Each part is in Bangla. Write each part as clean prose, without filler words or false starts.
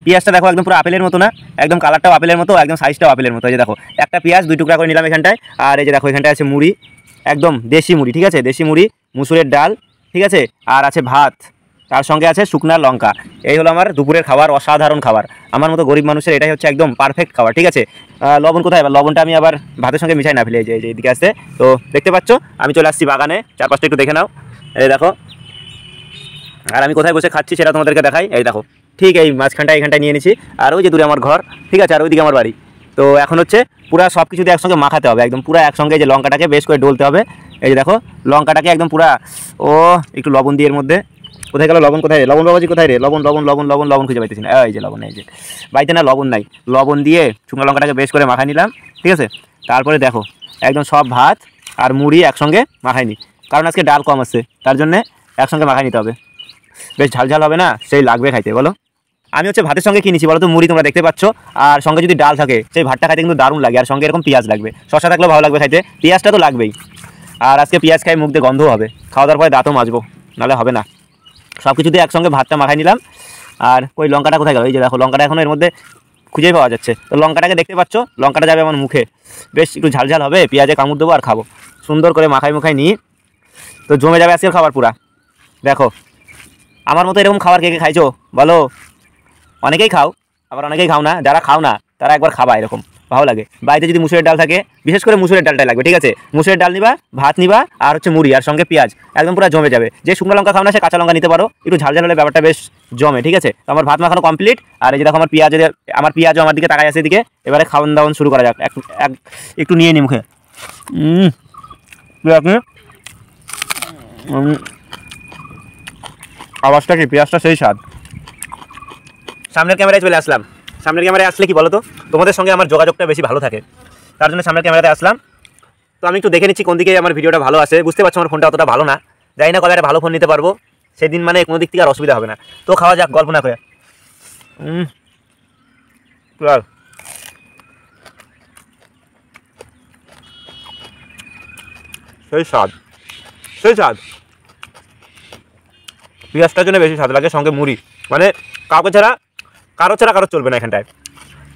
পেঁয়াজটা দেখো একদম পুরো আপেলের মতো না, একদম কালারটাও আপেলের মতো, একদম সাইজটাও আপেলের মতো। এই যে দেখো একটা পেঁয়াজ 2 টুকরা করে নিলাম এখানটায়। আর এই যে দেখো এখানটায় আছে মুড়ি, একদম দেশি মুড়ি, ঠিক আছে, দেশি মুড়ি, মুসুরের ডাল, ঠিক আছে, আর আছে ভাত, তার সঙ্গে আছে শুকনা লঙ্কা। এই হলো আমার দুপুরের খাবার, অসাধারণ খাবার। আমার মতো গরিব মানুষের এটাই হচ্ছে একদম পারফেক্ট খাবার, ঠিক আছে। লবণ কোথায়? এবার লবণটা আমি আবার ভাতের সঙ্গে মিশাই না ফেলে, এই যে এদিকে আসতে। তো দেখতে পাচ্ছ আমি চলে আসছি বাগানে, চারপাশটা একটু দেখে নাও। এই দেখো, আর আমি কোথায় বসে খাচ্ছি সেটা তোমাদেরকে দেখাই। এই দেখো ঠিক এই মাঝখানটা এখানটায় নিয়ে নিছি, আর ওই যে দূরে আমার ঘর, ঠিক আছে, আর ওইদিকে আমার বাড়ি। তো এখন হচ্ছে পুরো সব কিছু দিয়ে একসঙ্গে মাখাতে হবে, একদম পুরো একসঙ্গে। যে লঙ্কাটাকে বেশ করে ডলতে হবে। এই যে দেখো লঙ্কাটাকে একদম পুরা, ও একটু লবণ দিয়ে এর মধ্যে, কোথায় গেল লবণ? কোথায় রে লবণ বাবাজি? কোথায় রে লবণ? লবণ লবণ লবণ লবণ খুঁজে পাইতেছি না। এই যে লবণ, এই যে বাড়িতে না লবণ নাই। লবণ দিয়ে শুকনো লঙ্কাটাকে বেশ করে মাখাই নিলাম, ঠিক আছে। তারপরে দেখো একদম সব ভাত আর মুড়ি একসঙ্গে মাখাইনি, কারণ আজকে ডাল কম আছে, তার জন্যে একসঙ্গে মাখাই নিতে হবে। বেশ ঝাল ঝাল হবে না? সেই লাগবে খাইতে, বলো। আমি হচ্ছে ভাতের সঙ্গে কিনেছি বলো তো মুড়ি, তোমরা দেখতে পাচ্ছ, আর সঙ্গে যদি ডাল থাকে সেই ভাতটা খাইতে কিন্তু দারুণ লাগে। আর সঙ্গে এরকম পেঁয়াজ লাগবে, শশা থাকলেও ভালো লাগবে খাইতে, পেঁয়াজটা তো লাগবেই। আর আজকে পেঁয়াজ খাই মুখ দিয়ে গন্ধও হবে, খাওয়া দাওয়ার পরে দাঁতও মাজবো, নাহলে হবে না। সব কিছু দিয়ে একসঙ্গে ভাতটা মাখাই নিলাম। আর ওই লঙ্কাটা কোথায় গেল? এই যে দেখো লঙ্কাটা এখন এর মধ্যে খুঁজেই পাওয়া যাচ্ছে। তো লঙ্কাটাকে দেখতে পাচ্ছ, লঙ্কাটা যাবে আমার মুখে, বেশ একটু ঝাল ঝাল হবে, পেঁয়াজে কামড় দেবো আর খাবো সুন্দর করে মাখাই মুখাই নিয়ে। তো জমে যাবে আজকের খাবার পুরা। দেখো আমার মতো এরকম খাবার কে কে খাইছো বলো? অনেকেই খাও, আবার অনেকেই খাও না। যারা খাও না তারা একবার খাবা, এরকম ভালো লাগে। বাড়িতে যদি মুসুরের ডাল থাকে, বিশেষ করে মুসুরের ডালটাই লাগবে, ঠিক আছে। মুসুরের ডাল নিবা, ভাত নিবা, আর হচ্ছে মুড়ি, আর সঙ্গে পেঁয়াজ, একদম পুরো জমে যাবে। যে শুকনো লঙ্কা খাও না সে কাঁচা লঙ্কা নিতে পারো, একটু ঝাল ঝাল হলে ব্যাপারটা বেশ জমে, ঠিক আছে। তো আমার ভাত মাখানো কমপ্লিট। আর এই যে দেখো আমার পেঁয়াজও আমার দিকে তাকাই আছে এদিকে। এবারে খাওয়ান দাওয়ান শুরু করা যাক। একটু নিয়ে নি মুখে। আওয়াজটা কি? পেঁয়াজটা সেই স্বাদ। সামনের ক্যামেরায় চলে আসলাম। সামনের ক্যামেরায় আসলে কি বলো তো, তোমাদের সঙ্গে আমার যোগাযোগটা বেশি ভালো থাকে, তার জন্য সামনের ক্যামেরাতে আসলাম। তো আমি একটু দেখে নিচ্ছি কোন দিকে আমার ভিডিওটা ভালো আসে। বুঝতে পারছো আমার ফোনটা অতটা ভালো না, জানি না কবে একটা ভালো ফোন নিতে পারবো, সেদিন মানে কোনো দিক থেকে আর অসুবিধা হবে না। তো খাওয়া যাক গল্প না করে। সেই স্বাদ, সেই স্বাদ। পেঁয়াজটার জন্য বেশি স্বাদ লাগে, সঙ্গে মুড়ি, মানে কারো ছাড়া কারো চলবে না এখানটায়।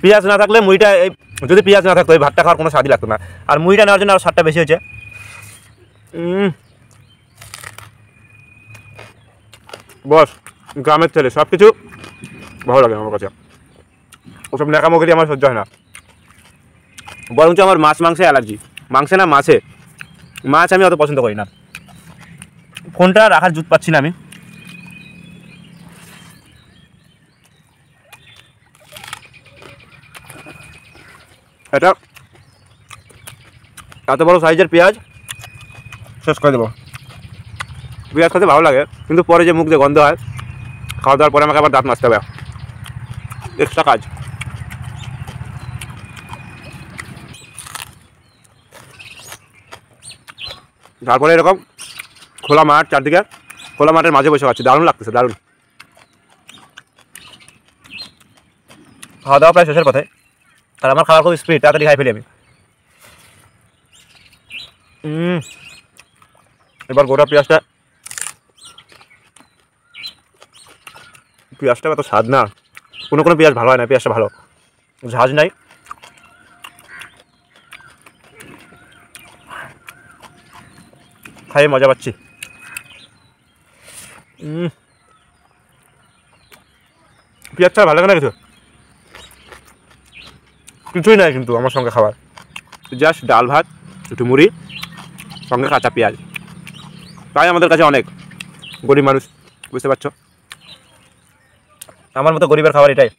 পেঁয়াজ না থাকলে মুড়িটা, যদি পেঁয়াজ না থাকতো এই ভাতটা খাওয়ার কোনো স্বাদই লাগতো না। আর মুড়িটা নেওয়ার জন্য আরও স্বাদটা বেশি হয়েছে। বস গ্রামের ছেলে, সব কিছু ভালো লাগে আমার কাছে। ওসব ন্যাকামোগিরি আমার সহ্য হয় না। বরঞ্চ আমার মাছ মাংসে অ্যালার্জি। মাংসে না, মাছে। মাছ আমি অত পছন্দ করি না। ফোনটা রাখার জুত পাচ্ছি না আমি। এটা এত বড় সাইজের পেঁয়াজ শেষ করে দেবো। পেঁয়াজ খেতে ভালো লাগে, কিন্তু পরে যে মুখ দিয়ে গন্ধ হয়, খাওয়া দাওয়ার পরে আমাকে আবার দাঁত মাজতে হবে, এক্সট্রা কাজ। তারপরে এরকম খোলা মাঠ, চারদিকে খোলা মাঠের মাঝে বসে খাচ্ছি, দারুণ লাগতেছে, দারুণ। খাওয়া দাওয়া প্রায় শেষের পথে, আর আমার খাওয়ার খুব স্পিড, তাড়াতাড়ি খাই ফেলি আমি। এবার গোটা পেঁয়াজটা এত স্বাদ না, কোনো পেঁয়াজ ভালো হয় না, পেঁয়াজটা ভালো, ঝাঁজ নাই। খাইয়ে মজা পাচ্ছি। পেঁয়াজটা ভালো লাগে না কিছু, কিছুই নাই কিন্তু আমার সঙ্গে খাবার, জাস্ট ডাল ভাত, একটু মুড়ি, সঙ্গে কাঁচা পেঁয়াজ। তাই আমাদের কাছে অনেক, গরিব মানুষ, বুঝতে পারছো, আমার মতো গরিবের খাবার এটাই।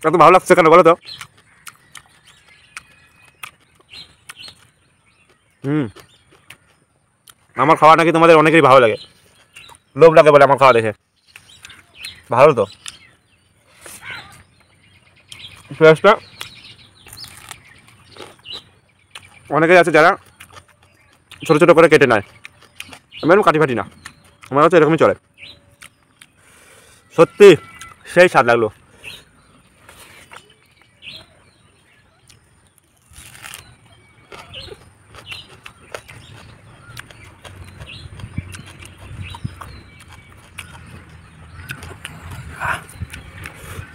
এত ভালো লাগছে কেন বলো তো? আমার খাওয়া নাকি তোমাদের অনেকেরই ভালো লাগে, লোভ লাগে বলে আমার খাওয়া দেখে। ভালো তো পেঁয়াজটা, অনেকেই আছে যারা ছোটো ছোটো করে কেটে নেয়, আমি এরকম কাটি ফাটি না, আমার হচ্ছে এরকমই চলে। সত্যি সেই স্বাদ লাগলো।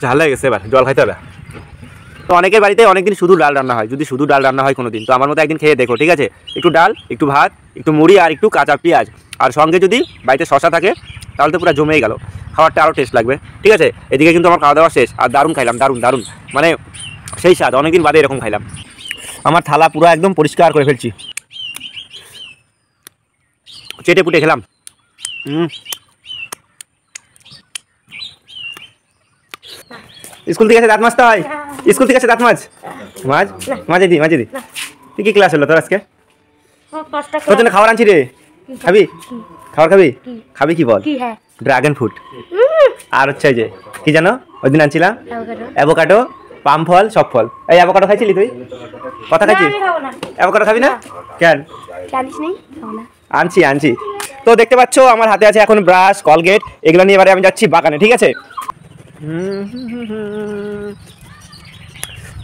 ঝাল হয়ে গেছে, এবার জল খাইতে হবে। তো অনেকের বাড়িতে অনেকদিন শুধু ডাল রান্না হয়, যদি শুধু ডাল রান্না হয় কোনো দিন, তো আমার মতো একদিন খেয়ে দেখো, ঠিক আছে? একটু ডাল, একটু ভাত, একটু মুড়ি আর একটু কাঁচা পেঁয়াজ, আর সঙ্গে যদি বাড়িতে শশা থাকে তাহলে তো পুরো জমেই গেল, খাবারটা আরও টেস্ট লাগবে, ঠিক আছে? এদিকে কিন্তু আমার খাওয়া দাওয়া শেষ, আর দারুণ খাইলাম, দারুণ দারুণ, মানে সেই স্বাদ, অনেকদিন বাদে এরকম খাইলাম। আমার থালা পুরো একদম পরিষ্কার করে ফেলছি, চেটে পুটে খেলাম। স্কুল থেকে এসে দাঁত মাজতে হয়, স্কুল থেকে এসে দাঁত মাঝে দি তুই কি ক্লাস হলো তোর আজকে? তোর জন্য খাবার আনছি রে, খাবি? খাবার খাবি? খাবি কি বল? ড্রাগন ফ্রুট, আর হচ্ছে যে কি জানো ওই দিন আনছিলাম অ্যাভোকাডো, পাম ফল, সব ফল। এই অ্যাভোকাডো খাইছিলি তুই? কথা খাইছিস? অ্যাভোকাডো খাবি না কেন? আনছি। তো দেখতে পাচ্ছ আমার হাতে আছে এখন ব্রাশ, কলগেট, এগুলো নিয়ে এবারে আমি যাচ্ছি বাগানে, ঠিক আছে?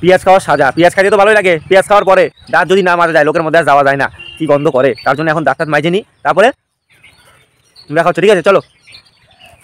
পেঁয়াজ খাওয়ার সাজা, পেঁয়াজ খাইতে তো ভালোই লাগে, পেঁয়াজ খাওয়ার পরে দাঁত যদি না মাজা যায়, লোকের মধ্যে আর যাওয়া যায় না, কি গন্ধ করে, তার জন্য এখন দাঁত মাইজে নিই, তারপরে দেখা হচ্ছে, ঠিক আছে? চলো।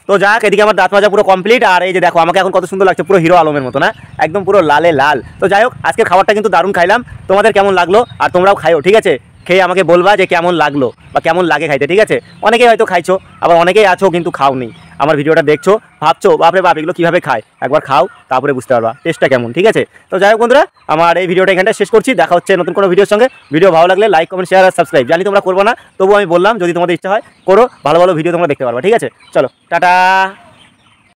তো যাক, এদিকে আমার দাঁত মাজা পুরো কমপ্লিট, আর এই যে দেখো আমাকে এখন কত সুন্দর লাগছে, পুরো হিরো আলমের মতো না, একদম পুরো লালে লাল। তো যাই হোক, আজকের খাবারটা কিন্তু দারুণ খাইলাম, তোমাদের কেমন লাগলো আর তোমরাও খাইও, ঠিক আছে? খেয়ে আমাকে বলবা যে কেমন লাগলো বা কেমন লাগে খাইতে, ঠিক আছে? অনেকেই হয়তো খাইছো, আবার অনেকেই আছো কিন্তু খাও নি, আমার ভিডিওটা দেখছো ভাবছো বাপরে বাপ এগুলো কীভাবে খায়, একবার খাও তারপরে বুঝতে পারবা টেস্টটা কেমন, ঠিক আছে? তো যাই হোক বন্ধুরা, আমার এই ভিডিওটা এখানটা শেষ করছি, দেখা হচ্ছে নতুন কোনো ভিডিওর সঙ্গে। ভিডিও ভালো লাগলে লাইক, কমেন্ট, শেয়ার আর সাবস্ক্রাইব, জানি তোমরা করবো না, তবুও আমি বললাম যদি তোমাদের ইচ্ছা হয় করো, ভালো ভালো ভিডিও তোমরা দেখতে পারবা, ঠিক আছে? চলো টাটা।